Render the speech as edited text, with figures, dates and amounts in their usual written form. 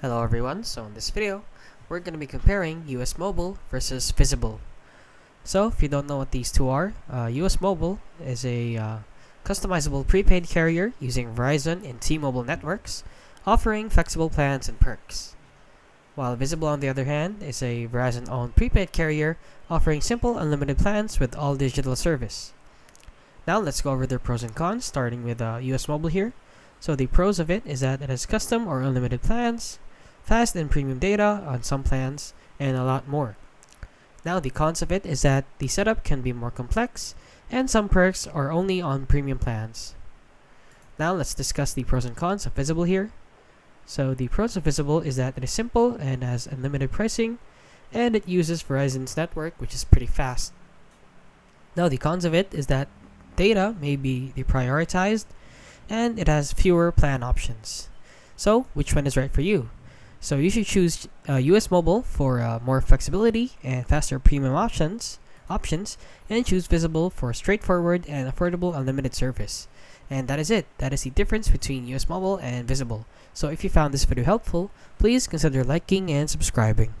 Hello everyone, so in this video, we're going to be comparing US Mobile versus Visible. So if you don't know what these two are, US Mobile is a customizable prepaid carrier using Verizon and T-Mobile networks, offering flexible plans and perks. While Visible on the other hand is a Verizon-owned prepaid carrier offering simple unlimited plans with all digital service. Now let's go over their pros and cons, starting with US Mobile here. So the pros of it is that it has custom or unlimited plans, fast and premium data on some plans, and a lot more. Now the cons of it is that the setup can be more complex, and some perks are only on premium plans. Now let's discuss the pros and cons of Visible here. So the pros of Visible is that it is simple and has unlimited pricing, and it uses Verizon's network, which is pretty fast. Now the cons of it is that data may be deprioritized, and it has fewer plan options. So which one is right for you? So you should choose US Mobile for more flexibility and faster premium options, and choose Visible for straightforward and affordable unlimited service. And that is it. That is the difference between US Mobile and Visible. So if you found this video helpful, please consider liking and subscribing.